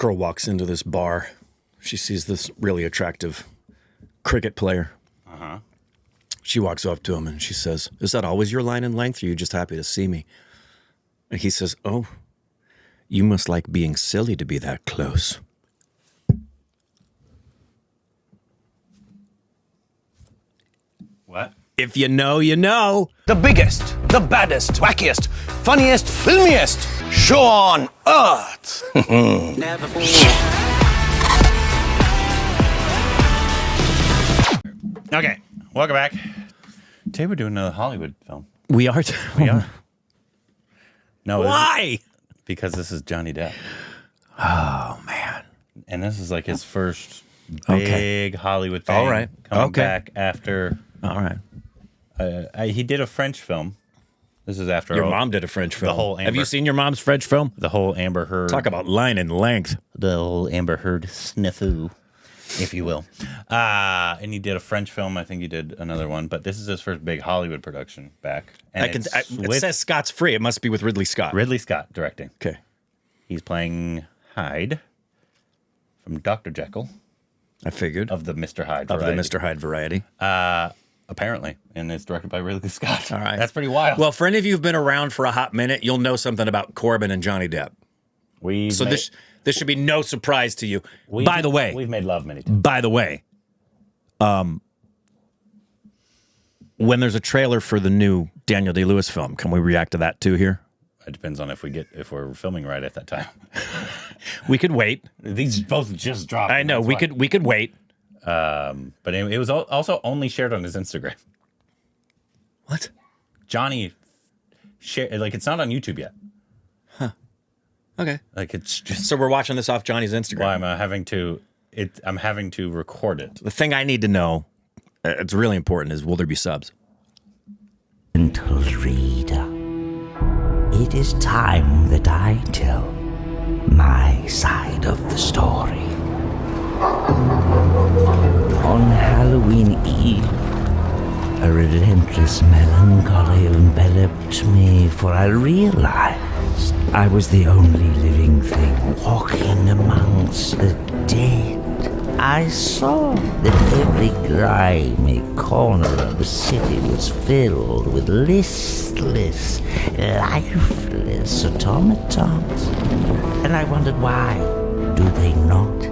Girl walks into this bar. She sees this really attractive cricket player. Uh-huh. She walks up to him and she says, "Is that always your line and length? Or are you just happy to see me?" And he says, "Oh, you must like being silly to be that close." What? If you know, you know. The biggest, the baddest, wackiest, funniest, filmiest show on earth. Never Okay, welcome back. Today we're doing a Hollywood film. We are. We are. No, Why? Because this is Johnny Depp. Oh, man. And this is like his first big Hollywood thing. All right. Coming back after... All right. He did a French film. This is after... Your mom did a French film. The whole Amber, Have you seen your mom's French film? The whole Amber Heard... Talk about line and length. The whole Amber Heard snafu, if you will. And he did a French film. I think he did another one. But this is his first big Hollywood production back. And It says Scott's free. It must be with Ridley Scott. Ridley Scott directing. Okay. He's playing Hyde from Dr. Jekyll. I figured. Of the Mr. Hyde Of variety. the Mr. Hyde variety. Apparently. And it's directed by Ridley Scott. All right. That's pretty wild. Well, for any of you who've been around for a hot minute, you'll know something about Corbin and Johnny Depp. This should be no surprise to you. By the way, we've made love many times. By the way, when there's a trailer for the new Daniel Day-Lewis film, can we react to that too here? It depends on if we're filming right at that time. We could wait. These both just dropped. I know we could wait. But it was also only shared on his Instagram. What? Johnny shared, like, it's not on YouTube yet. Huh. Okay. Like, it's just... So we're watching this off Johnny's Instagram. Well, I'm having to record it. The thing I need to know, it's really important, is will there be subs? Gentle reader, it is time that I tell my side of the story. On Halloween Eve, a relentless melancholy enveloped me, for I realized I was the only living thing walking amongst the dead. I saw that every grimy corner of the city was filled with listless, lifeless automatons. And I wondered, why do they not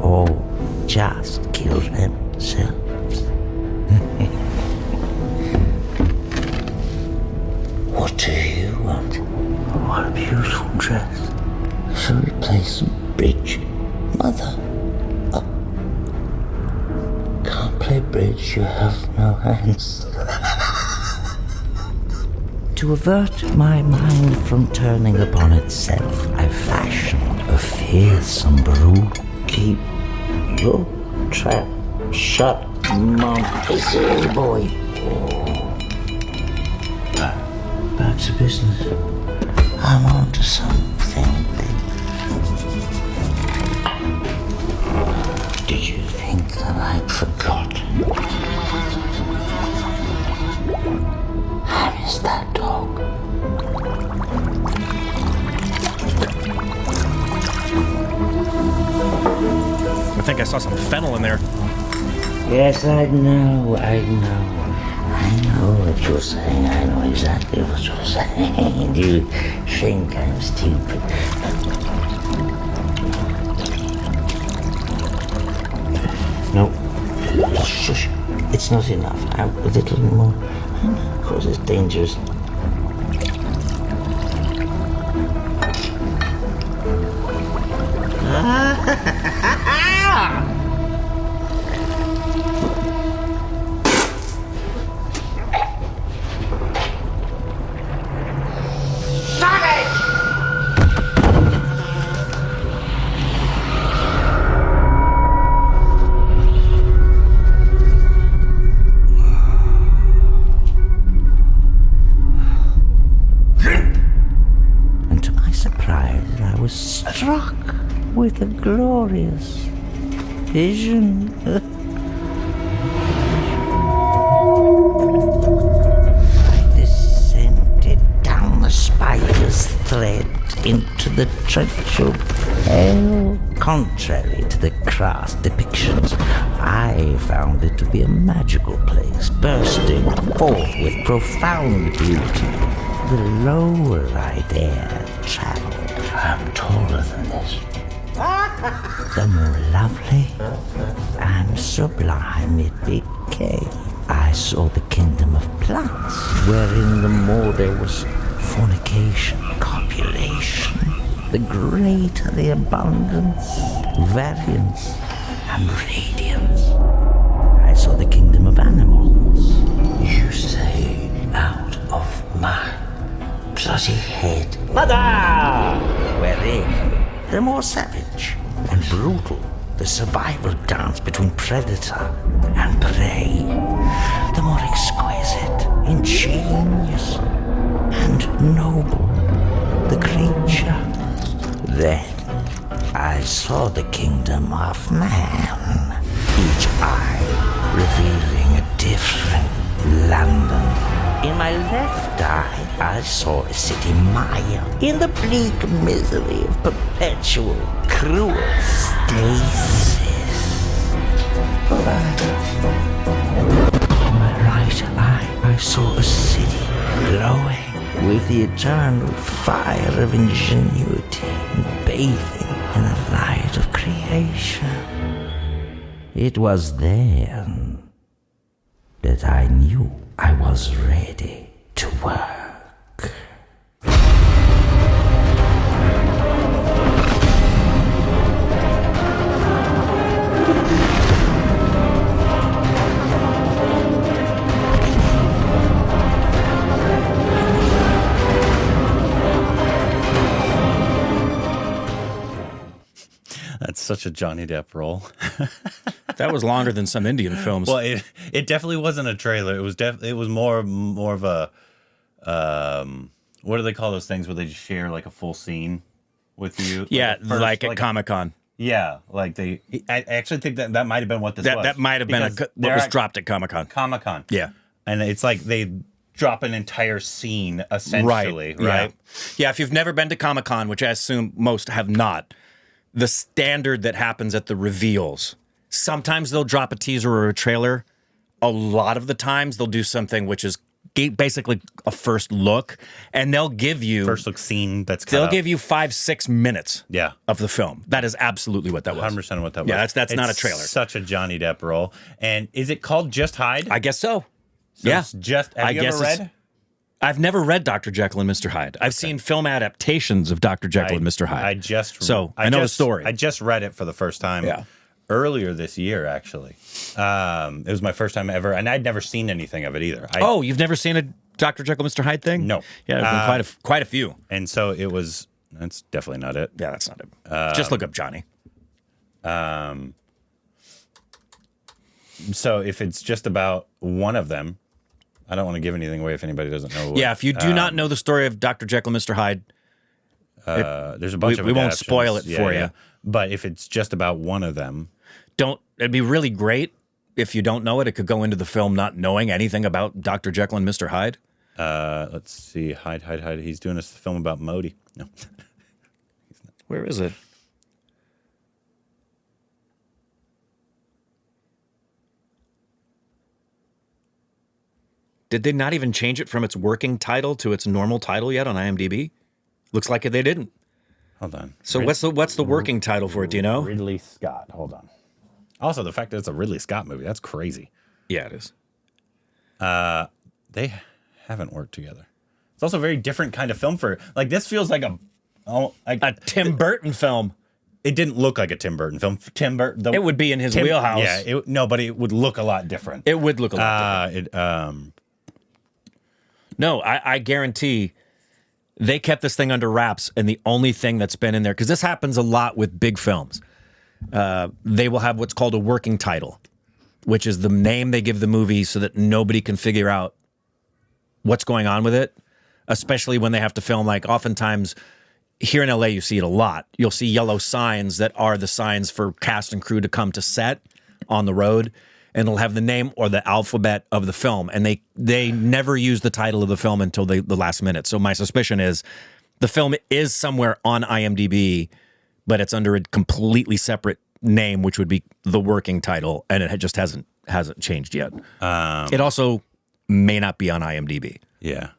all just kill themselves? What do you want? What a beautiful dress. Shall we play some bridge? Mother. Can't play bridge, you have no hands. To avert my mind from turning upon itself, I fashioned a fearsome brood. Keep your trap shut, Montessori boy. Back to business. I'm on to something. Did you think that I'd forgotten? How is that dog? I think I saw some fennel in there. Yes, I know what you're saying. I know exactly what you're saying. You think I'm stupid. No. Shush. It's not enough. A little more. Of course, it's dangerous. And to my surprise, I was struck with a glorious vision. I descended down the spider's thread into the trench of Well, contrary to the crass depictions, I found it to be a magical place, bursting forth with profound beauty. The lower I dared travel, I'm taller than this. The more lovely and sublime it became. I saw the kingdom of plants, wherein the more there was fornication, copulation, the greater the abundance, variance, and radiance. I saw the kingdom of animals. You say out of my bloody head. Mother! Wherein the more savage and brutal the survival dance between predator and prey, the more exquisite, ingenious, and noble the creature. Then I saw the kingdom of man, each eye revealing a different London. In my left eye, I saw a city mired in the bleak misery of perpetual, cruel stasis. In my right eye, I saw a city glowing with the eternal fire of ingenuity and bathing in the light of creation. It was then that I knew I was ready to work. That's such a Johnny Depp role. That was longer than some Indian films. Well, it definitely wasn't a trailer. It was more of a what do they call those things where they just share like a full scene with you? Yeah, like at like Comic-Con. Yeah, like I actually think that might have been what this was. That might have been what was dropped at Comic-Con. Comic-Con. Yeah. And it's like they drop an entire scene essentially, right? Yeah, if you've never been to Comic-Con, which I assume most have not, the standard that happens at the reveals, sometimes they'll drop a teaser or a trailer. A lot of the times they'll do something which is basically a first look, and they'll give you First look scene that's cut they'll out. give you 5-6 minutes Yeah. of the film. That is absolutely what that was. 100% what that was. Yeah, that's not a It's trailer. Such a Johnny Depp role. And is it called Just Hide? I guess so. So yeah. it's just have I you guess ever it's- read? I've never read Dr. Jekyll and Mr. Hyde. I've seen film adaptations of Dr. Jekyll and Mr. Hyde. I know the story. I just read it for the first time earlier this year, actually. It was my first time ever, and I'd never seen anything of it either. Oh, you've never seen a Dr. Jekyll and Mr. Hyde thing? No. Yeah, there's been quite a few. And so it was, that's definitely not it. Yeah, that's not it. Just look up Johnny. So if it's just about one of them, I don't want to give anything away if anybody doesn't know. Yeah, if you do not know the story of Dr. Jekyll and Mr. Hyde, there's a bunch of we won't adaptations. spoil it for you. But if it's just about one of them, it'd be really great if you don't know it. It could go into the film not knowing anything about Dr. Jekyll and Mr. Hyde. let's see, Hyde. He's doing a film about Modi. No, Where is it? Did they not even change it from its working title to its normal title yet on IMDb? Looks like they didn't. Hold on. So what's the working title for it? Do you know? Ridley Scott. Hold on. Also, the fact that it's a Ridley Scott movie, that's crazy. Yeah, it is. They haven't worked together. It's also a very different kind of film for, like, this feels like a Tim Burton film. It didn't look like a Tim Burton film. It would be in his wheelhouse. Yeah, but it would look a lot different. It would look a lot different. No, I guarantee they kept this thing under wraps, and the only thing that's been in there, because this happens a lot with big films, they will have what's called a working title, which is the name they give the movie so that nobody can figure out what's going on with it, especially when they have to film. Like, oftentimes here in LA, you see it a lot. You'll see yellow signs that are the signs for cast and crew to come to set on the road, and it'll have the name or the alphabet of the film, and they never use the title of the film until the last minute. So my suspicion is the film is somewhere on IMDb, but it's under a completely separate name, which would be the working title, and it just hasn't changed yet. It also may not be on IMDb. Yeah.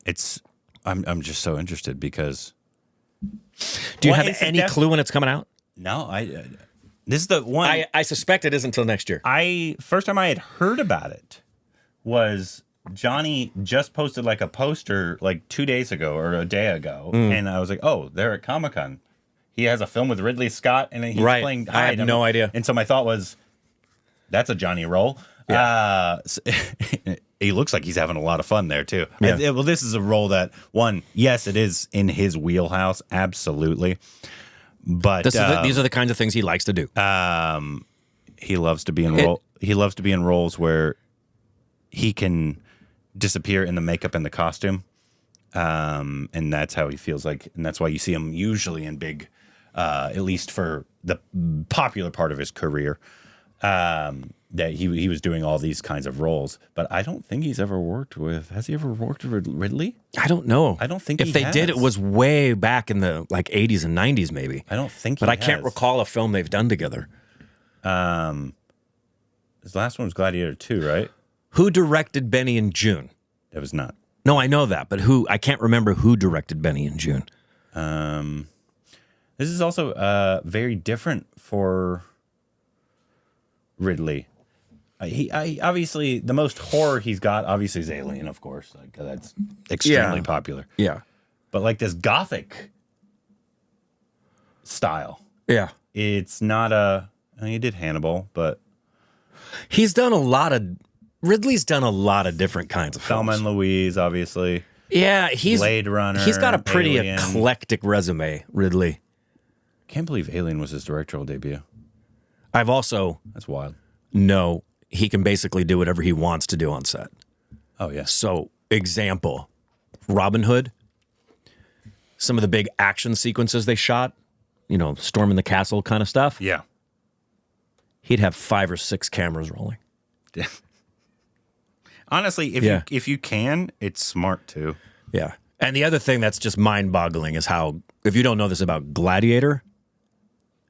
It's I'm just so interested because. Do you have any clue when it's coming out? No, this is the one. I suspect it isn't until next year. First time I had heard about it was Johnny just posted like a poster like 2 days ago or a day ago, and I was like, oh, they're at Comic-Con. He has a film with Ridley Scott, and he's playing Hyde. I had no idea. And so my thought was, that's a Johnny role. Yeah. He looks like he's having a lot of fun there too. Yeah. Well, this is a role that yes, it is in his wheelhouse, absolutely. But these are the kinds of things he likes to do. He loves to be in He loves to be in roles where he can disappear in the makeup and the costume, and that's how he feels like. And that's why you see him usually in big, at least for the popular part of his career. That he was doing all these kinds of roles, but I don't think he's ever worked with. Has he ever worked with Ridley? I don't know. I don't think if they did, it was way back in the like 80s and 90s, maybe. I don't think. But I can't recall a film they've done together. His last one was Gladiator 2, right? Who directed Benny and June? That was not. No, I know that, but who? I can't remember who directed Benny and June. This is also very different for Ridley. I obviously the most horror he's got obviously is Alien, of course. Like that's extremely popular. Yeah, but like this gothic style. Yeah, it's not a. I mean, he did Hannibal, but he's done a lot of. Ridley's done a lot of different kinds of films. Thelma and Louise, obviously. Yeah, he's Blade Runner. He's got a pretty Alien. Eclectic resume, Ridley. Can't believe Alien was his directorial debut. I've also that's wild. No, he can basically do whatever he wants to do on set. Oh yeah. So, example, Robin Hood. Some of the big action sequences they shot, storming the castle kind of stuff. Yeah. He'd have 5 or 6 cameras rolling. Honestly, if you can, it's smart too. Yeah. And the other thing that's just mind-boggling is how, if you don't know this about Gladiator,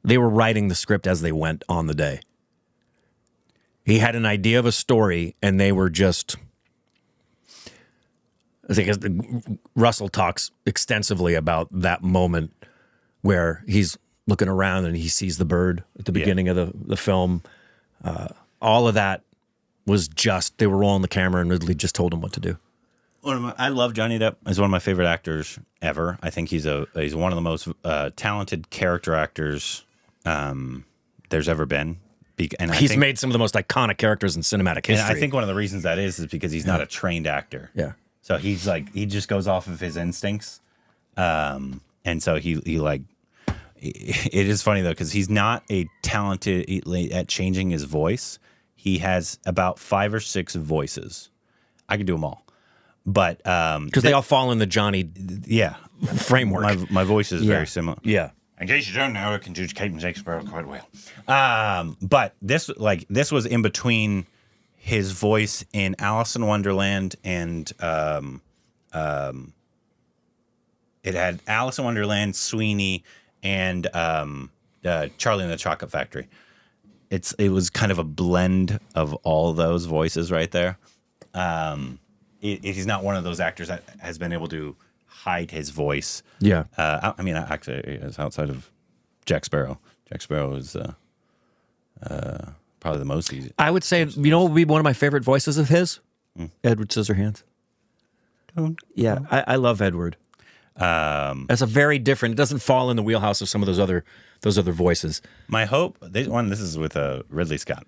they were writing the script as they went on the day. He had an idea of a story, and they were just... I think Russell talks extensively about that moment where he's looking around and he sees the bird at the beginning of the film. All of that was just, they were rolling the camera and Ridley just told him what to do. I love Johnny Depp. He's one of my favorite actors ever. I think he's one of the most talented character actors there's ever been. And he's made some of the most iconic characters in cinematic history. And I think one of the reasons that is because he's not a trained actor. Yeah. So he's like, he just goes off of his instincts. And so he like, it is funny though, because he's not a talented at changing his voice. He has about 5 or 6 voices. I can do them all. But because they all fall in the Johnny framework. My voice is very similar. Yeah. In case you don't know, I can do Captain Shakespeare quite well. But this was in between his voice in Alice in Wonderland and it had Alice in Wonderland, Sweeney, and Charlie and the Chocolate Factory. It was kind of a blend of all those voices right there. He's not one of those actors that has been able to hide his voice. Yeah. I mean, actually, it's outside of Jack Sparrow. Jack Sparrow is probably the most easy. I would say, what would be one of my favorite voices of his? Edward Scissorhands. Yeah, I love Edward. That's a very different. It doesn't fall in the wheelhouse of some of those other voices. My hope. This is with Ridley Scott.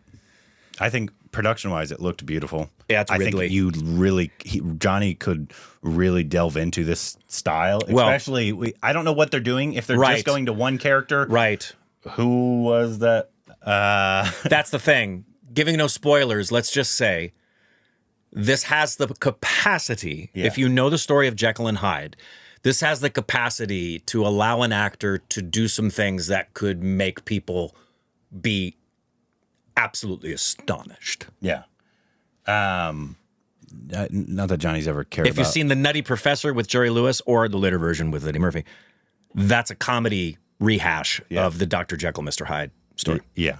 I think production-wise, it looked beautiful. Yeah, it's Ridley. I think Johnny could really delve into this style. Especially, I don't know what they're doing. If they're just going to one character, right? Who was that? That's the thing. Giving no spoilers. Let's just say this has the capacity. Yeah. If you know the story of Jekyll and Hyde, this has the capacity to allow an actor to do some things that could make people be absolutely astonished. Yeah. Not that Johnny's ever cared about. If you've seen The Nutty Professor with Jerry Lewis or the later version with Eddie Murphy, that's a comedy rehash of the Dr. Jekyll, Mr. Hyde story. Yeah.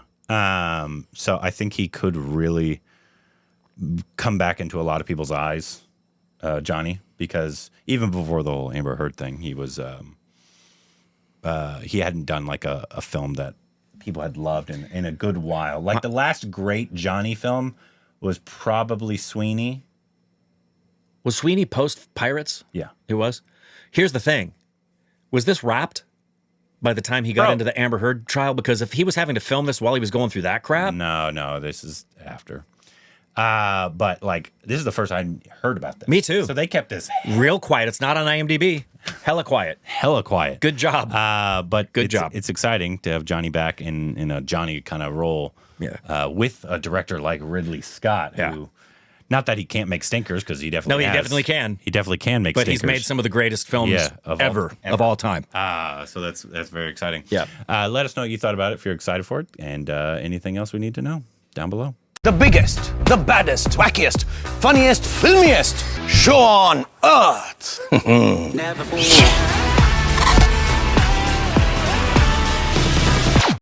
So I think he could really come back into a lot of people's eyes, Johnny, because even before the whole Amber Heard thing, he was he hadn't done like a film that people had loved in a good while. Like the last great Johnny film was probably Sweeney. Was Sweeney post Pirates? Yeah. It was. Here's the thing. Was this wrapped by the time he got into the Amber Heard trial? Because if he was having to film this while he was going through that crap. No, this is after. But like this is the first I heard about this. Me too. So they kept this real quiet. It's not on IMDb. Hella quiet. Hella quiet. Good job. But good job. It's exciting to have Johnny back in a Johnny kind of role. Yeah. With a director like Ridley Scott, who, not that he can't make stinkers, because he definitely definitely can. He definitely can make but stinkers. But he's made some of the greatest films ever of all time. So that's very exciting. Yeah. Let us know what you thought about it if you're excited for it, and anything else we need to know down below. The biggest, the baddest, wackiest, funniest, filmiest show on earth. Never forget.